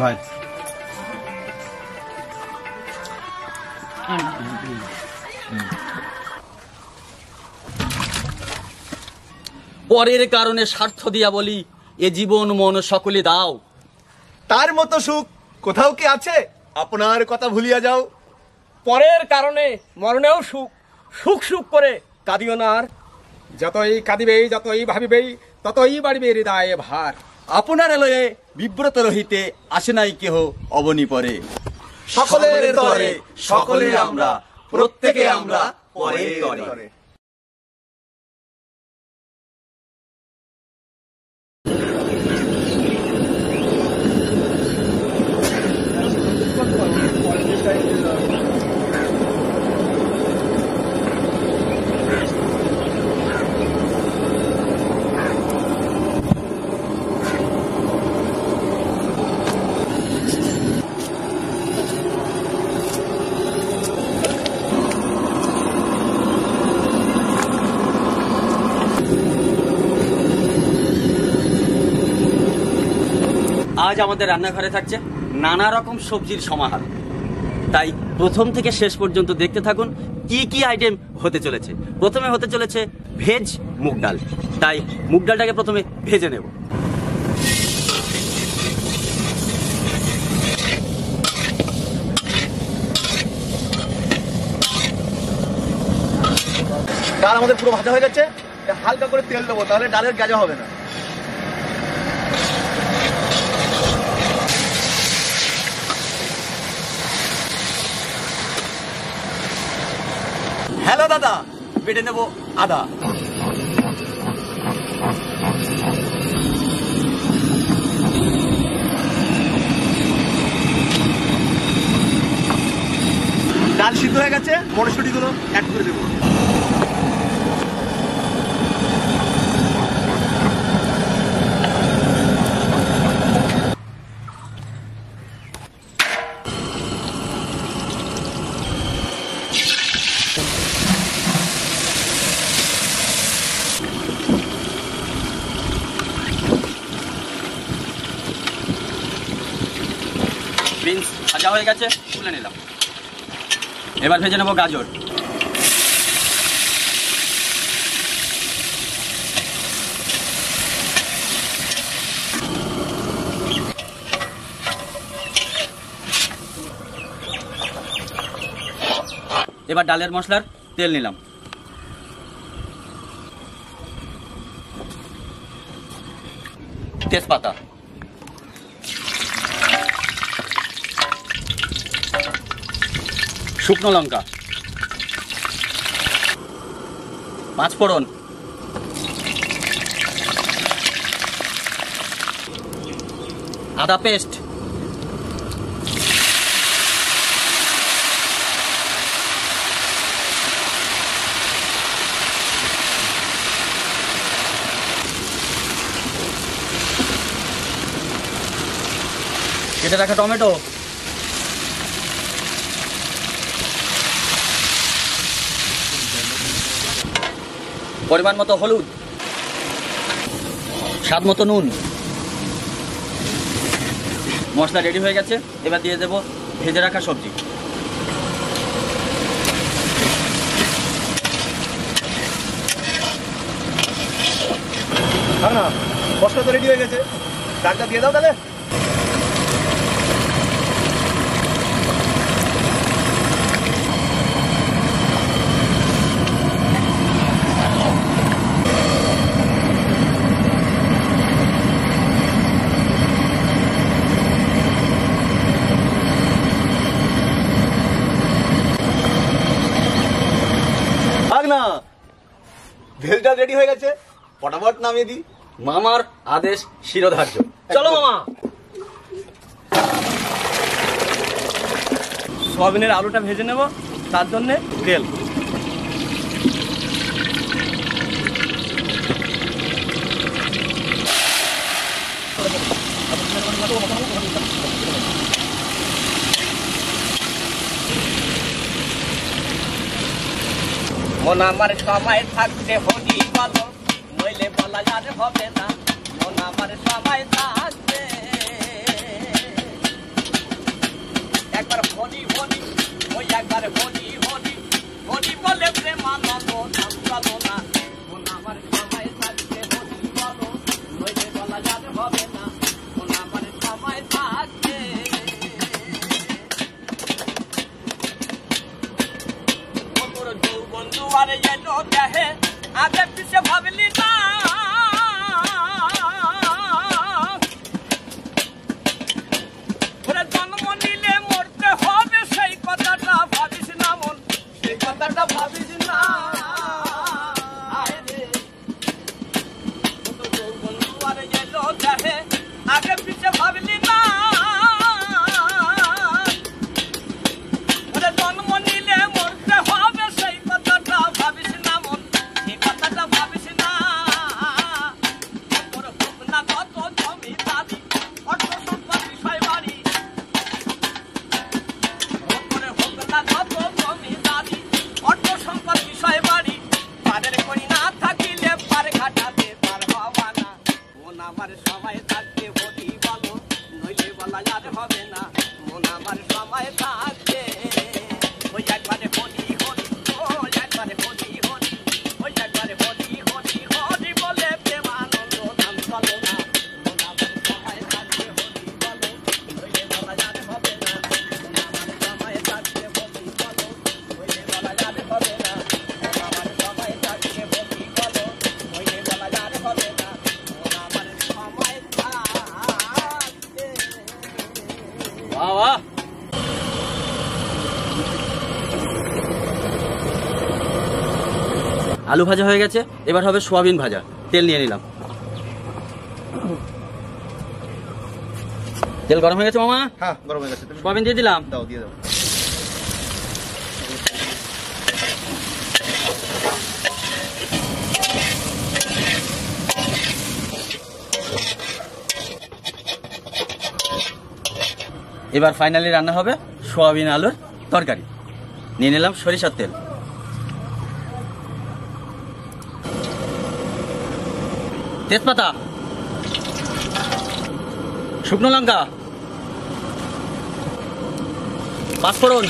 ভাই পরের কারণে স্বার্থ দিয়া বলি এ জীবন মন সকলে দাও। তার মতো সুখ কোথাও কি আছে? আপনার কথা ভুলিয়া যাও। পরের কারণে মরণেও সুখ, সুখ সুখ করে কাঁদিও না আর। যতই কাঁদিবেই, যতই ভাবিবেই, ততই বাড়িবে হৃদয়ে ভার। আপনার লয়ে বিব্রত রহিতে আসে নাই কেহ অবনী পরে। সকলের তরে সকলে আমরা, প্রত্যেকে আমরা পরের তরে। আজ আমাদের রান্নাঘরে থাকছে নানা রকম সবজির সমাহার। তাই প্রথম থেকে শেষ পর্যন্ত দেখতে থাকুন কি কি আইটেম হতে চলেছে। প্রথমে হতে চলেছে ভেজ মুগ ডাল। তাই মুগ ডালটাকে প্রথমে ভেজে নেব। ডাল আমাদের পুরো ভাজা হয়ে গেছে। হালকা করে তেল দেবো, তাহলে ডালের গাজা হবে না। হ্যালো দাদা, বেটে নেব আদা। ডাল সিদ্ধ হয়ে গেছে, মটরশুঁটিগুলো অ্যাড করে দেবো। বিনস ভাজা হয়ে গেছে, তুলে নিলাম। এবার ভেজে নেব গাজর। এবার ডালের মশলার তেল নিলাম। তেজপাতা, শুকনো লঙ্কা, পাঁচফোড়ন, আদা পেস্ট, কেটে রাখা টমেটো, পরিমাণ মতো হলুদ, স্বাদ মতো নুন। মশলা রেডি হয়ে গেছে। এবার দিয়ে দেব ভেজে রাখা সবজি। না, মশলা তো রেডি হয়ে গেছে, ডালটা দিয়ে দাও তাহলে। না, ভেলটা রেডি হয়ে গেছে, ফটাফট নামিয়ে দিই। মামার আদেশ শিরোধার্য। চলো মামা। সয়াবিনের আলুটা ভেজে নেব, তার জন্য তেল। মন আমার সময় থাকতে হলি বলো, নইলে বলা আর হবে না। মন আমার সময় থাকতে একবার হরি হরি, ওই একবার হরি হরি, হরি বলে প্রেমানন্দ নাম চলো না, মন আমার সময় থাকতে হরি বলো, নইলে বলা যাবে হবে না, মন আমার সময় থাকতে। ওপর যৌবন দুয়ারে এলো দেহে, আগে পিছে ভাবলি না, ওরে জন্ম নিলে মরতে হবে সেই কথাটা ভাবিস না মন, সেই কথাটা ভাবিস না। আয় রে, ওপর যৌবন দুয়ারে এলো দেহে, আগে পিছে ভাবলি না, ওরে জন্ম নিলে মরতে হবে সেই কথাটা ভাবিস না মন, সেই কথাটা ভাবিস না। তোর হোক না কত জমি দাবি, অর্থ সম্পদ বিষয় বাড়ি, তোর হোক না কত জমি দাবি, অর্থ সম্পদ বিষয় বাড়ি, পারের করি না থাকিলে পার ঘাটাতে পার হওয়া না, মন আমার সময় থাকতে হরি বলো, নইলে বলা আর হবে না, মন আমার সময় থাকতে। ওই একবারে হরি হরি, ওই একবারে হরি হরি, ওই একবারে হরি হরি, হরি বলে প্রেমানন্দ নাম চলো না, মন আমার সময় থাকতে হরি বলো, নইলে বলা আর হবে না, মন আমার সময় থাকতে হরি বলো, নইলে বলা আর হবে না, মন আমার সময় থাকতে হরি বলো, নইলে বলা আর হবে না, মন আমার সময় থাকতে। বাহ বাহ, আলু ভাজা হয়ে গেছে, এবার হবে সোয়াবিন ভাজা। তেল নিয়ে নিলাম, তেল গরম হয়ে গেছে মামা, হ্যাঁ গরম হয়ে গেছে, তুমি সোয়াবিন দিয়ে দিলাম। দাও, দিয়ে দাও। এবার ফাইনালি রান্না হবে সোয়াবিন আলুর তরকারি। নিয়ে নিলাম সরিষার তেল, তেজপাতা, শুকনো লঙ্কা, পাঁচফোড়ন,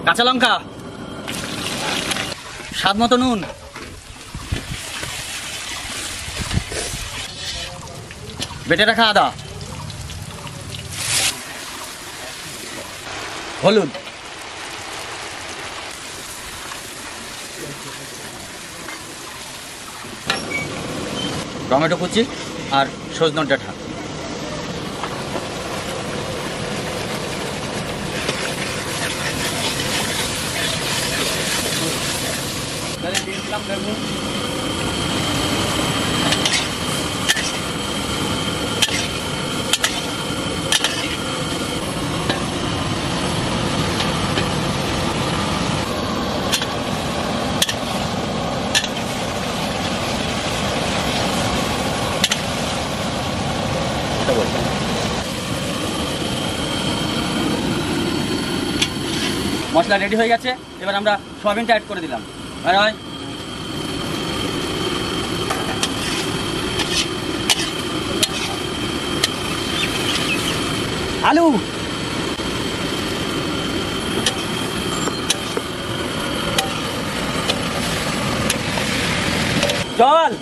কাঁচা লঙ্কা, স্বাদ মতো নুন, বেটে রাখা আদা, হলুদ, টমেটো কুচি আর সজনের ডাঁটা। মশলা রেডি হয়ে গেছে, এবার আমরা সয়াবিনটা অ্যাড করে দিলাম। আলু, চল,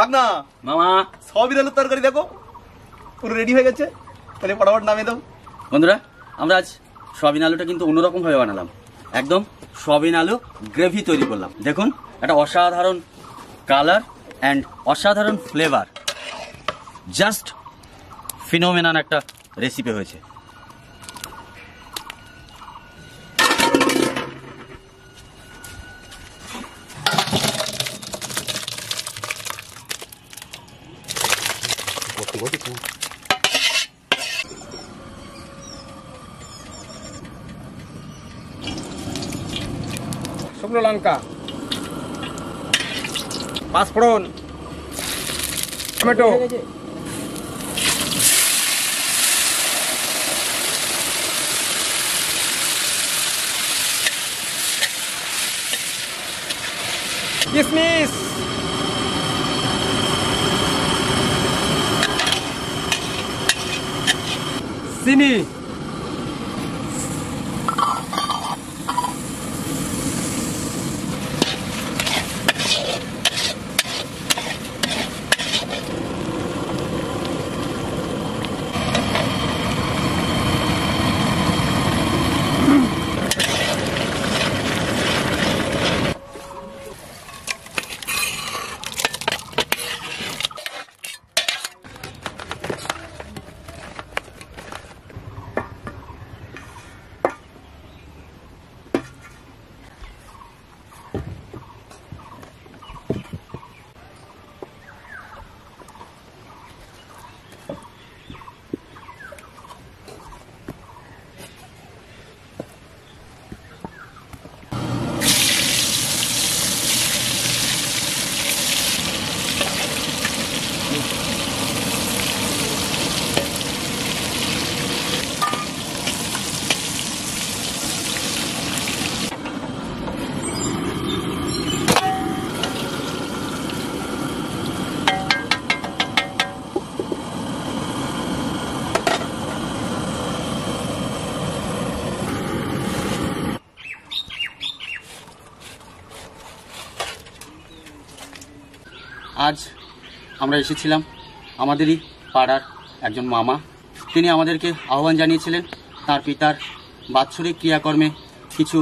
ভাগ না মামা। সয়াবিন আলুর তরকারি দেখো পুরো রেডি হয়ে গেছে, তাহলে ফটাফট নামিয়ে দাও। বন্ধুরা, আমরা আজ সয়াবিন আলুটা কিন্তু অন্যরকম ভাবে বানালাম, একদম সয়াবিন আলু গ্রেভি তৈরি করলাম। দেখুন, একটা অসাধারণ কালার অ্যান্ড অসাধারণ ফ্লেভার, জাস্ট ফিনোমেনান একটা রেসিপি হয়েছে। শুকনো লঙ্কা, পাঁচফোড়ন, টমেটো, কিশমিশ, চিনি, আজ আমরা এসেছিলাম আমাদেরই পাড়ার একজন মামা। তিনি আমাদেরকে আহ্বান জানিয়েছিলেন তার পিতার বাৎসরিক ক্রিয়াকর্মে কিছু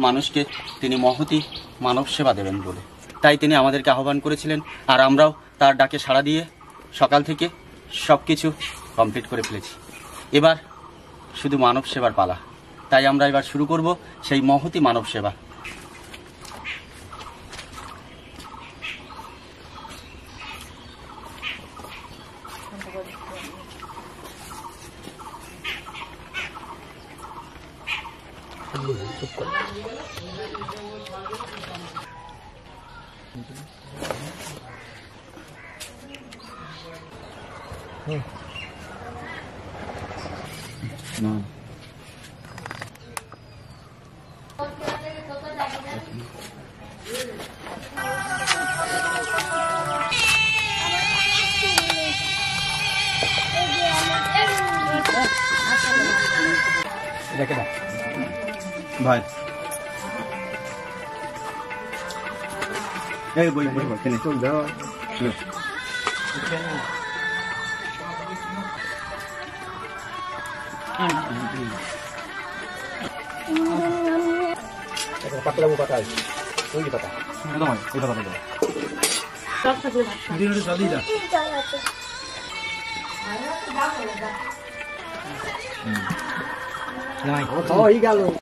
মানুষকে তিনি মহতি মানব সেবা দেবেন বলে। তাই তিনি আমাদেরকে আহ্বান করেছিলেন, আর আমরাও তার ডাকে সাড়া দিয়ে সকাল থেকে সব কিছু কমপ্লিট করে ফেলেছি। এবার শুধু মানব সেবার পালা। তাই আমরা এবার শুরু করব সেই মহতি মানব সেবা। ভাই এই বই কিনে চল দাও। পাতলা পাতা আছে ওই পাতা দাও ওই পাতা দাও দিন জলদি দাও। নাই ও হই গেল।